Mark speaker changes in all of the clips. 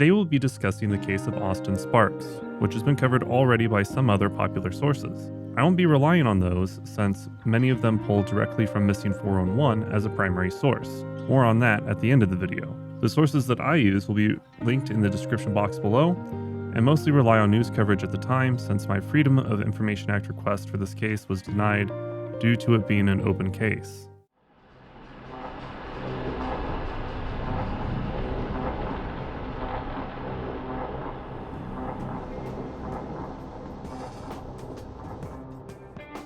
Speaker 1: Today we'll be discussing the case of Austin Sparks, which has been covered already by some other popular sources. I won't be relying on those since many of them pull directly from Missing 411 as a primary source. More on that at the end of the video. The sources that I use will be linked in the description box below, and mostly rely on news coverage at the time since my Freedom of Information Act request for this case was denied due to it being an open case.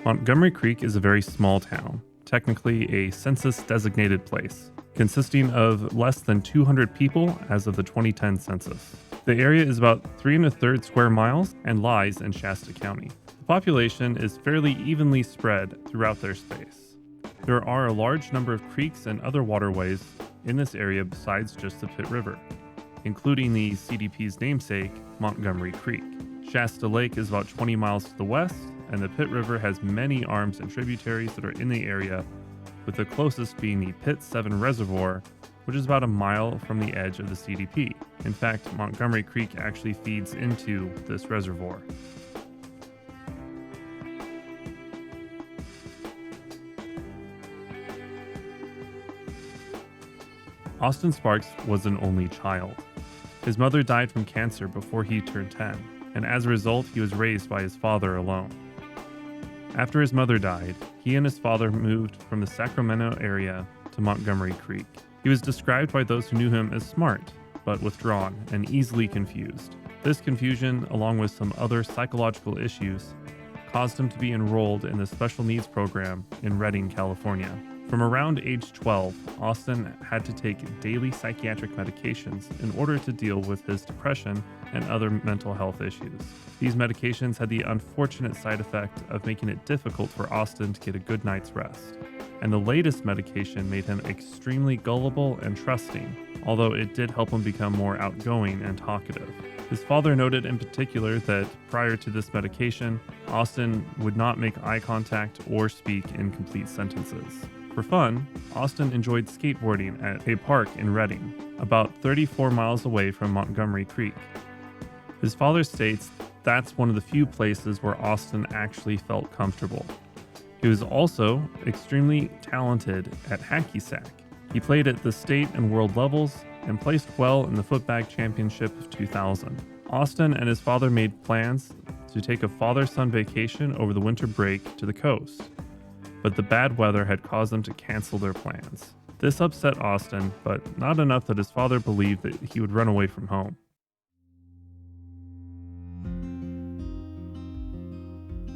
Speaker 1: Montgomery Creek is a very small town, technically a census-designated place, consisting of less than 200 people as of the 2010 census. The area is about 3 1/3 square miles and lies in Shasta County. The population is fairly evenly spread throughout their space. There are a large number of creeks and other waterways in this area besides just the Pitt River, including the CDP's namesake, Montgomery Creek. Shasta Lake is about 20 miles to the west, and the Pitt River has many arms and tributaries that are in the area, with the closest being the Pitt 7 Reservoir, which is about a mile from the edge of the CDP. In fact, Montgomery Creek actually feeds into this reservoir. Austin Sparks was an only child. His mother died from cancer before he turned 10, and as a result, he was raised by his father alone. After his mother died, he and his father moved from the Sacramento area to Montgomery Creek. He was described by those who knew him as smart, but withdrawn and easily confused. This confusion, along with some other psychological issues, caused him to be enrolled in the special needs program in Redding, California. From around age 12, Austin had to take daily psychiatric medications in order to deal with his depression and other mental health issues. These medications had the unfortunate side effect of making it difficult for Austin to get a good night's rest. And the latest medication made him extremely gullible and trusting, although it did help him become more outgoing and talkative. His father noted in particular that prior to this medication, Austin would not make eye contact or speak in complete sentences. For fun, Austin enjoyed skateboarding at a park in Redding, about 34 miles away from Montgomery Creek. His father states that's one of the few places where Austin actually felt comfortable. He was also extremely talented at hacky sack. He played at the state and world levels and placed well in the footbag championship of 2000. Austin and his father made plans to take a father-son vacation over the winter break to the coast, but the bad weather had caused them to cancel their plans. This upset Austin, but not enough that his father believed that he would run away from home.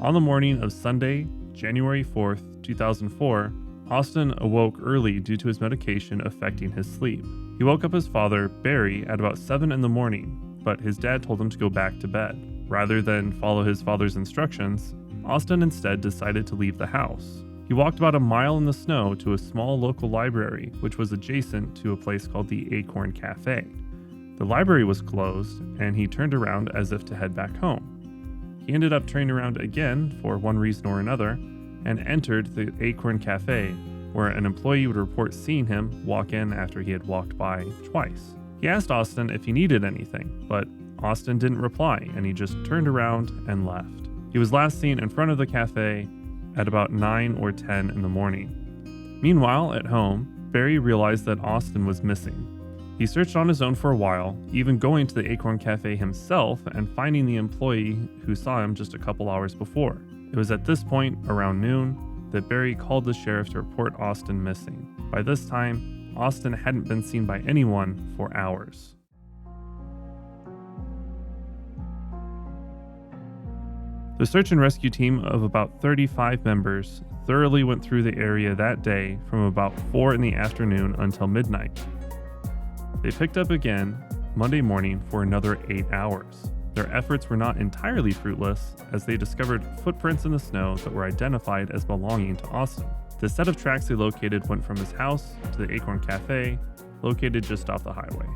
Speaker 1: On the morning of Sunday, January 4th, 2004, Austin awoke early due to his medication affecting his sleep. He woke up his father, Barry, at about 7 in the morning, but his dad told him to go back to bed. Rather than follow his father's instructions, Austin instead decided to leave the house. He walked about a mile in the snow to a small local library, which was adjacent to a place called the Acorn Cafe. The library was closed, and he turned around as if to head back home. He ended up turning around again for one reason or another and entered the Acorn Cafe, where an employee would report seeing him walk in after he had walked by twice. He asked Austin if he needed anything, but Austin didn't reply and he just turned around and left. He was last seen in front of the cafe at about 9 or 10 in the morning. Meanwhile, at home, Barry realized that Austin was missing. He searched on his own for a while, even going to the Acorn Cafe himself and finding the employee who saw him just a couple hours before. It was at this point, around noon, that Barry called the sheriff to report Austin missing. By this time, Austin hadn't been seen by anyone for hours. The search and rescue team of about 35 members thoroughly went through the area that day from about 4 in the afternoon until midnight. They picked up again Monday morning for another 8 hours. Their efforts were not entirely fruitless, as they discovered footprints in the snow that were identified as belonging to Austin. The set of tracks they located went from his house to the Acorn Cafe, located just off the highway.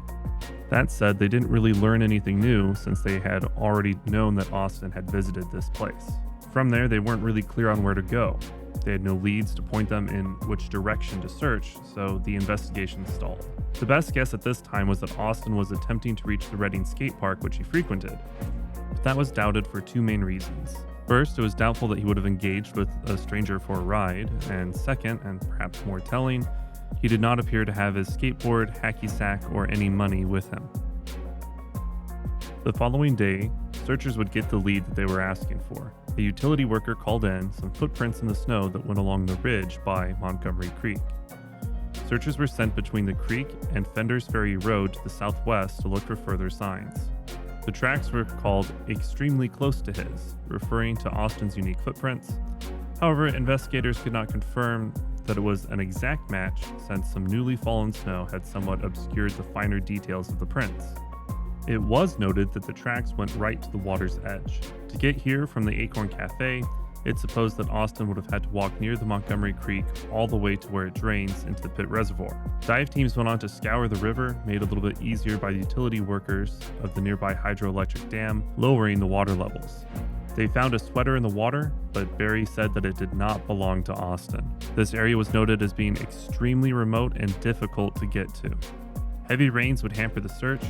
Speaker 1: That said, they didn't really learn anything new since they had already known that Austin had visited this place. From there, they weren't really clear on where to go. They had no leads to point them in which direction to search, so the investigation stalled. The best guess at this time was that Austin was attempting to reach the Reading skate park which he frequented, but that was doubted for two main reasons. First, it was doubtful that he would have engaged with a stranger for a ride, and second, and perhaps more telling, he did not appear to have his skateboard, hacky sack, or any money with him. The following day, searchers would get the lead that they were asking for. A utility worker called in some footprints in the snow that went along the ridge by Montgomery Creek. Searchers were sent between the creek and Fender's Ferry Road to the southwest to look for further signs. The tracks were called extremely close to his, referring to Austin's unique footprints. However, investigators could not confirm that it was an exact match since some newly fallen snow had somewhat obscured the finer details of the prints. It was noted that the tracks went right to the water's edge. To get here from the Acorn Cafe, it's supposed that Austin would have had to walk near the Montgomery Creek all the way to where it drains into the Pitt Reservoir. Dive teams went on to scour the river, made a little bit easier by the utility workers of the nearby hydroelectric dam, lowering the water levels. They found a sweater in the water, but Barry said that it did not belong to Austin. This area was noted as being extremely remote and difficult to get to. Heavy rains would hamper the search,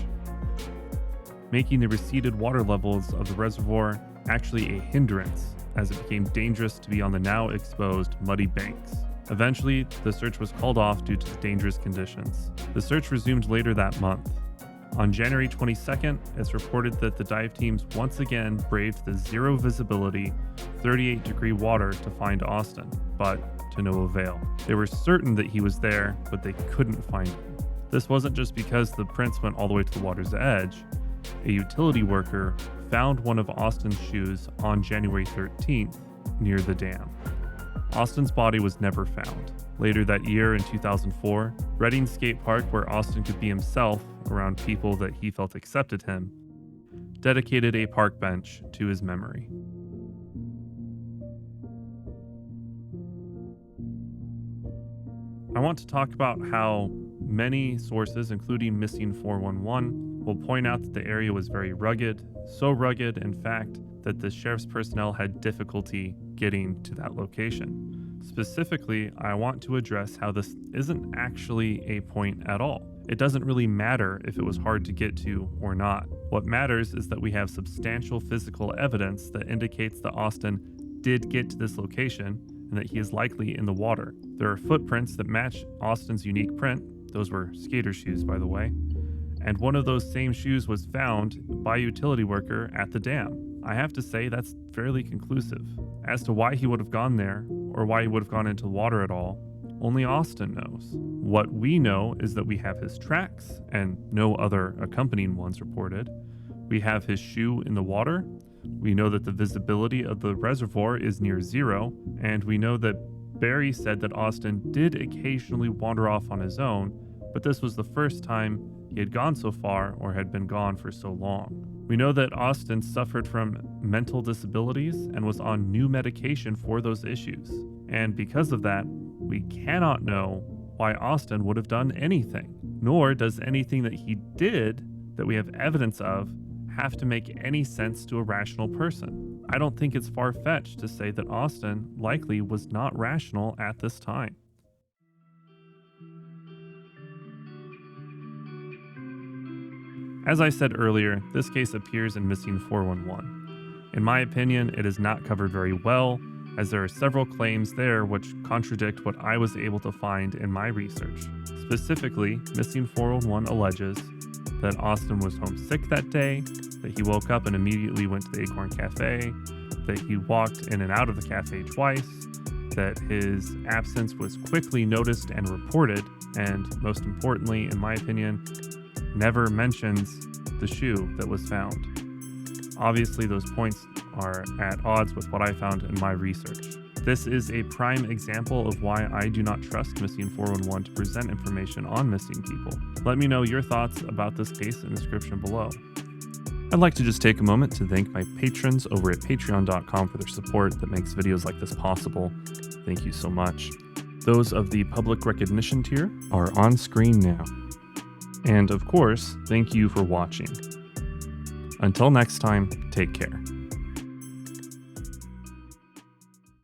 Speaker 1: making the receded water levels of the reservoir actually a hindrance, as it became dangerous to be on the now exposed muddy banks. Eventually, the search was called off due to the dangerous conditions. The search resumed later that month. On January 22nd, it's reported that the dive teams once again braved the zero visibility, 38-degree water to find Austin, but to no avail. They were certain that he was there, but they couldn't find him. This wasn't just because the prints went all the way to the water's edge. A utility worker found one of Austin's shoes on January 13th near the dam. Austin's body was never found. Later that year in 2004, Reading Skate Park, where Austin could be himself around people that he felt accepted him, dedicated a park bench to his memory. I want to talk about how many sources, including Missing 411, will point out that the area was very rugged, so rugged, in fact, that the sheriff's personnel had difficulty getting to that location. Specifically, I want to address how this isn't actually a point at all. It doesn't really matter if it was hard to get to or not. What matters is that we have substantial physical evidence that indicates that Austin did get to this location and that he is likely in the water. There are footprints that match Austin's unique print. Those were skater shoes, by the way. And one of those same shoes was found by a utility worker at the dam. I have to say that's fairly conclusive. As to why he would have gone there, or why he would have gone into the water at all, only Austin knows. What we know is that we have his tracks, and no other accompanying ones reported. We have his shoe in the water. We know that the visibility of the reservoir is near zero, and we know that Barry said that Austin did occasionally wander off on his own, but this was the first time he had gone so far or had been gone for so long. We know that Austin suffered from mental disabilities and was on new medication for those issues. And because of that, we cannot know why Austin would have done anything, nor does anything that he did that we have evidence of have to make any sense to a rational person. I don't think it's far-fetched to say that Austin likely was not rational at this time. As I said earlier, this case appears in Missing 411. In my opinion, it is not covered very well, as there are several claims there which contradict what I was able to find in my research. Specifically, Missing 411 alleges that Austin was homesick that day, that he woke up and immediately went to the Acorn Cafe, that he walked in and out of the cafe twice, that his absence was quickly noticed and reported, and most importantly, in my opinion, never mentions the shoe that was found. Obviously, those points are at odds with what I found in my research. This is a prime example of why I do not trust Missing 411 to present information on missing people. Let me know your thoughts about this case in the description below. I'd like to just take a moment to thank my patrons over at patreon.com for their support that makes videos like this possible. Thank you so much. Those of the public recognition tier are on screen now. And of course, thank you for watching. Until next time, take care.